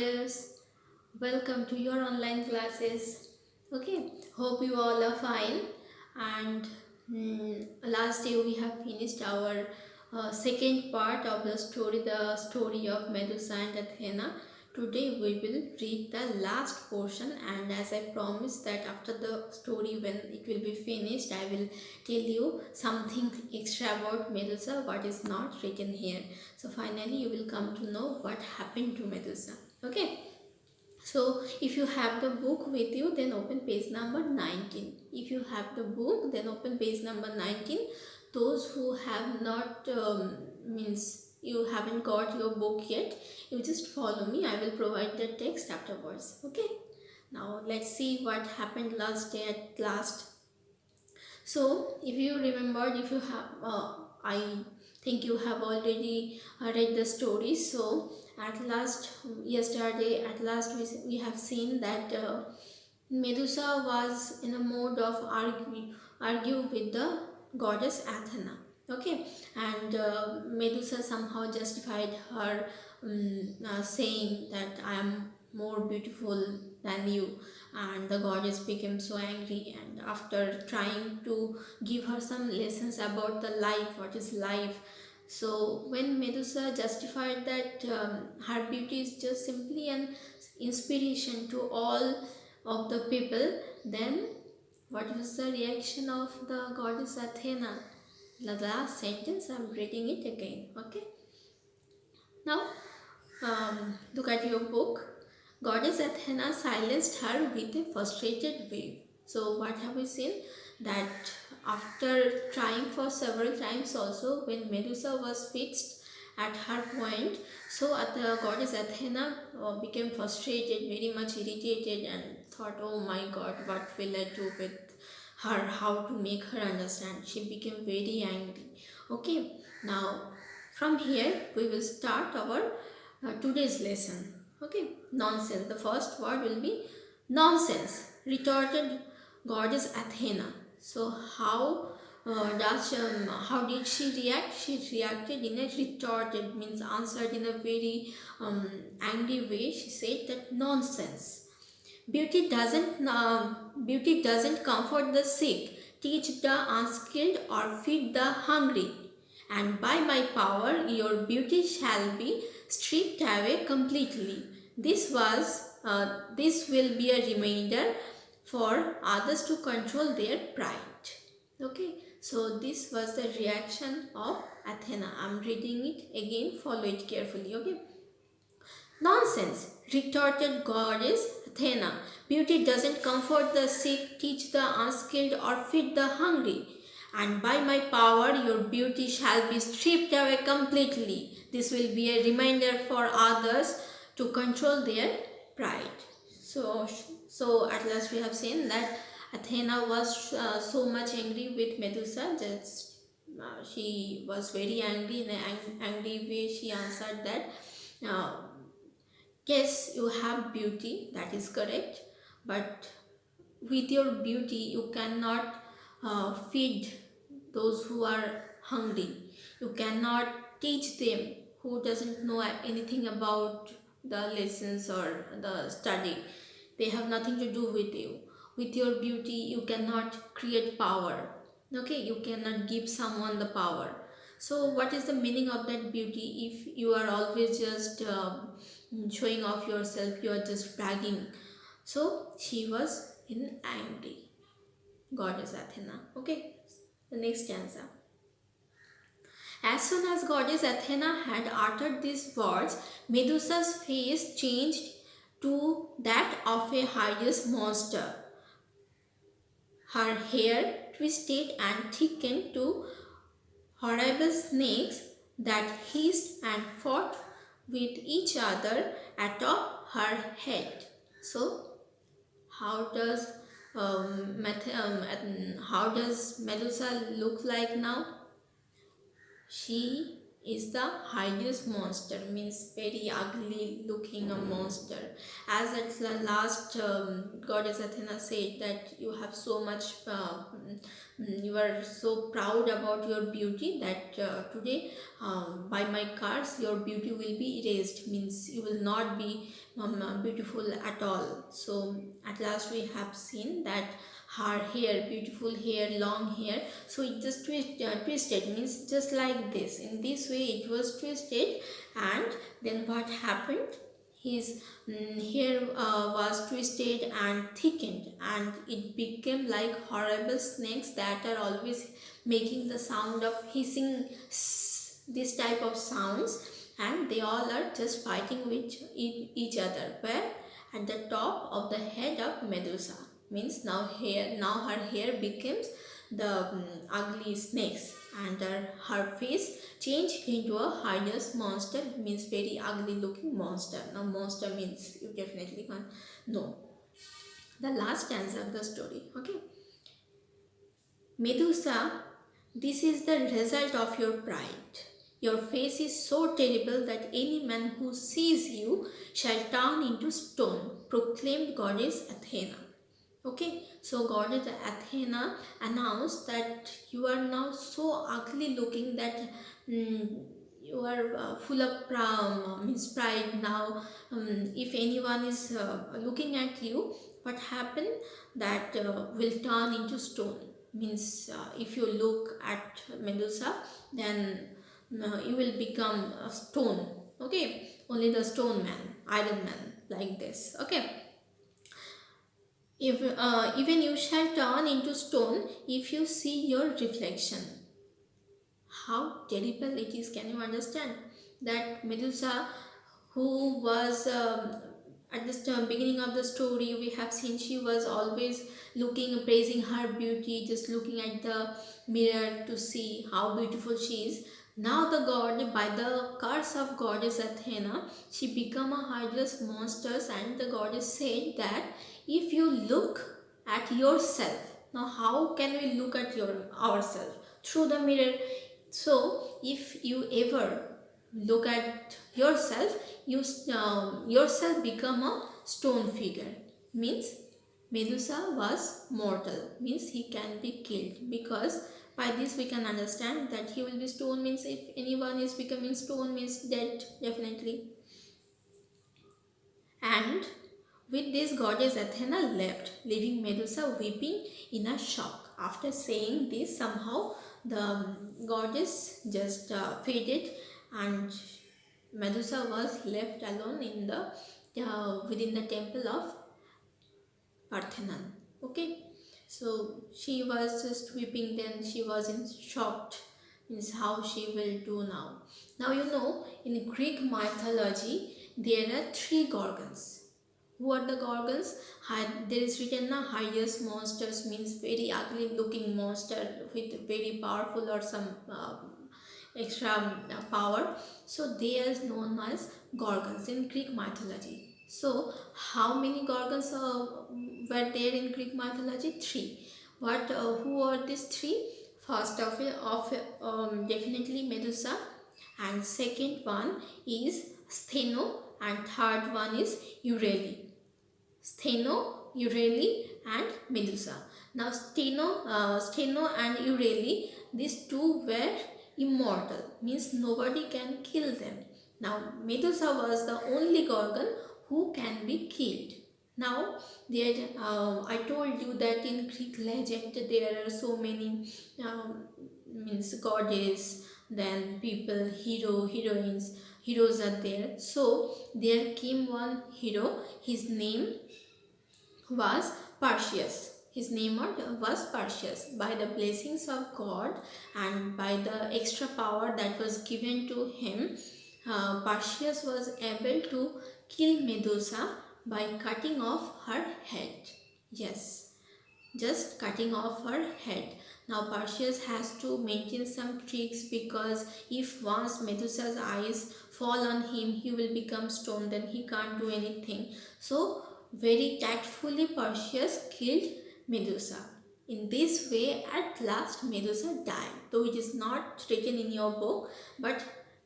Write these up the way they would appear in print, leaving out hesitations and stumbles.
dears, welcome to your online classes. Okay, hope you all are fine. And last day we have finished our second part of the story of Medusa and Athena. Today we will read the last portion, and as I promised that after the story, when it will be finished, I will tell you something extra about Medusa, what is not written here. So finally you will come to know what happened to Medusa. Okay, so if you have the book with you, then open page number 19. If you have the book, then open page number 19. Those who have not means you haven't got your book yet, you just follow me. I will provide the text afterwards. Okay, now let's see what happened last day at last. So if you remembered, if you have I think you have already read the story. So at last, yesterday at last we have seen that Medusa was in a mode of argue with the goddess Athena. Okay, and Medusa somehow justified her saying that I am more beautiful than you, and the goddess became so angry, and after trying to give her some lessons about the life, what is life. So when Medusa justified that her beauty is just simply an inspiration to all of the people, then what was the reaction of the goddess Athena? The last sentence, I'm reading it again. Okay, now look at your book. Goddess Athena silenced her with a frustrated wave. So what have we seen? That after trying for several times also, when Medusa was fixed at her point, so the goddess Athena became frustrated, very much irritated, and thought, oh my god, what will I do with her, how to make her understand. She became very angry. Okay, now from here we will start our today's lesson. Okay, nonsense. The first word will be nonsense, retorted goddess Athena. So how did she react? She reacted in a retorted, means answered in a very angry way. She said that nonsense. Beauty doesn't comfort the sick, teach the unskilled, or feed the hungry. And by my power, your beauty shall be stripped away completely. This will be a reminder for others to control their pride. Okay, so this was the reaction of Athena. I'm reading it again. Follow it carefully. Okay. Nonsense, retorted goddess Athena. Beauty doesn't comfort the sick, teach the unskilled, or feed the hungry. And by my power, your beauty shall be stripped away completely. This will be a reminder for others to control their pride. So, so at last we have seen that Athena was so much angry with Medusa. Just she was very angry in an angry way. She answered that. Yes, you have beauty, that is correct, but with your beauty, you cannot feed those who are hungry. You cannot teach them who doesn't know anything about the lessons or the study. They have nothing to do with you. With your beauty, you cannot create power. Okay, you cannot give someone the power. So what is the meaning of that beauty if you are always just showing off yourself, you are just bragging? So she was in angry, goddess Athena. Okay, the next stanza. As soon as goddess Athena had uttered these words, Medusa's face changed to that of a hideous monster. Her hair twisted and thickened to horrible snakes that hissed and fought with each other atop her head. So, how does how does Medusa look like now? She is the hideous monster, means very ugly looking a monster. As at the last goddess Athena said that you have so much you are so proud about your beauty that today by my cards your beauty will be erased, means you will not be beautiful at all. So at last we have seen that her hair, beautiful hair, long hair, so it just twisted, means just like this, in this way it was twisted. And then what happened, his hair was twisted and thickened, and it became like horrible snakes that are always making the sound of hissing, this type of sounds, and they all are just fighting with each other. Where? At the top of the head of Medusa, means now her hair becomes the ugly snakes, and her face changed into a hideous monster, means very ugly looking monster. Now monster means you definitely can't know the last stanza of the story. Okay, Medusa, this is the result of your pride. Your face is so terrible that any man who sees you shall turn into stone, proclaimed goddess Athena. Okay, so goddess Athena announced that you are now so ugly looking that you are full of means pride now. If anyone is looking at you, what happened, that will turn into stone, means if you look at Medusa, then you will become a stone. Okay, only the stone man, iron man, like this. Okay, if even you shall turn into stone if you see your reflection. How terrible it is, can you understand? That Medusa, who was at the beginning of the story, we have seen she was always looking, praising her beauty, just looking at the mirror to see how beautiful she is. Now the god, by the curse of goddess Athena, she become a hideous monster, and the goddess said that if you look at yourself, now how can we look at ourselves? Through the mirror. So if you ever look at yourself, you yourself become a stone figure, means Medusa was mortal, means he can be killed, because by this we can understand that he will be stone, means if anyone is becoming stone means dead definitely. And with this goddess Athena left, leaving Medusa weeping in a shock. After saying this, somehow the goddess just faded, and Medusa was left alone in the within the temple of Parthenon. Okay, so she was just weeping. Then she was in shocked, means how she will do now. Now you know, in Greek mythology there are three gorgons. Who are the gorgons? There is written na hideous monsters, means very ugly looking monster with very powerful or some extra power. So they are known as gorgons in Greek mythology. So how many gorgons were there in Greek mythology? Three. What? Who are these three? First of it, definitely Medusa, and second one is Stheno, and third one is Euryale. Stheno, Euryale and Medusa. Now Stheno and Euryale, these two were immortal, means nobody can kill them. Now Medusa was the only gorgon who can be killed. Now there, I told you that in Greek legend there are so many means goddess, then people, hero, heroines, heroes are there. So there came one hero, his name was Perseus. His name was Perseus. By the blessings of God and by the extra power that was given to him, Perseus was able to kill Medusa by cutting off her head. Yes, just cutting off her head. Now Perseus has to maintain some tricks, because if once Medusa's eyes fall on him, he will become stone, then he can't do anything. So very tactfully Perseus killed Medusa. In this way, at last Medusa died. Though it is not written in your book, but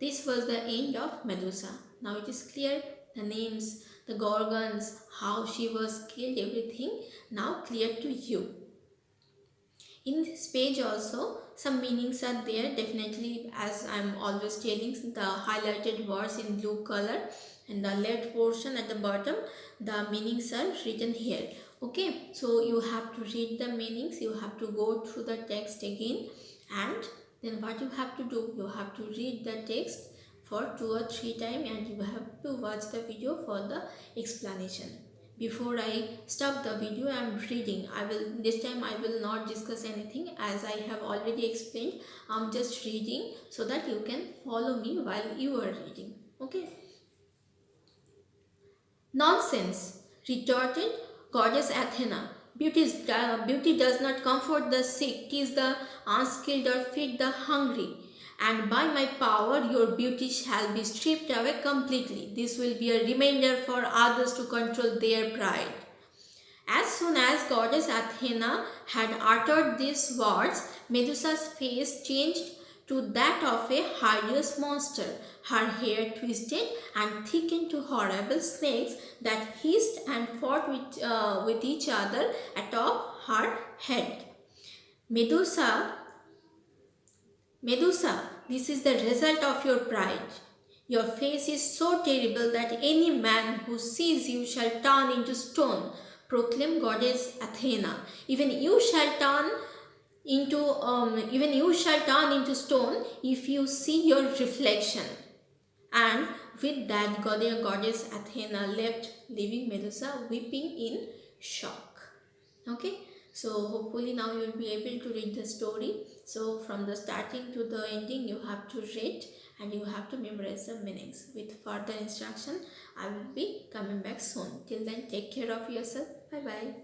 This was the end of Medusa. Now it is clear, the names, the gorgons, how she was killed, everything now clear to you. In this page also some meanings are there, definitely, as I'm always telling, the highlighted words in blue color, and the left portion at the bottom, the meanings are written here. Okay, so you have to read the meanings, you have to go through the text again, and then what you have to do, you have to read the text for 2 or 3 times, and you have to watch the video for the explanation. Before I stop the video, I am reading. This time I will not discuss anything, as I have already explained. I'm just reading so that you can follow me while you are reading. Okay. Nonsense, retorted goddess Athena. Beauty does not comfort the sick, tease the unskilled, or feed the hungry. And by my power, your beauty shall be stripped away completely. This will be a reminder for others to control their pride. As soon as goddess Athena had uttered these words, Medusa's face changed to that of a hideous monster. Her hair twisted and thickened to horrible snakes that hissed and fought with each other atop her head. Medusa Medusa, this is the result of your pride. Your face is so terrible that any man who sees you shall turn into stone, proclaimed goddess Athena. Even you shall turn into stone if you see your reflection. And with that, goddess Athena left, leaving Medusa weeping in shock. Okay, so hopefully now you will be able to read the story. So from the starting to the ending you have to read, and you have to memorize the meanings. With further instruction I will be coming back soon. Till then, take care of yourself. Bye bye.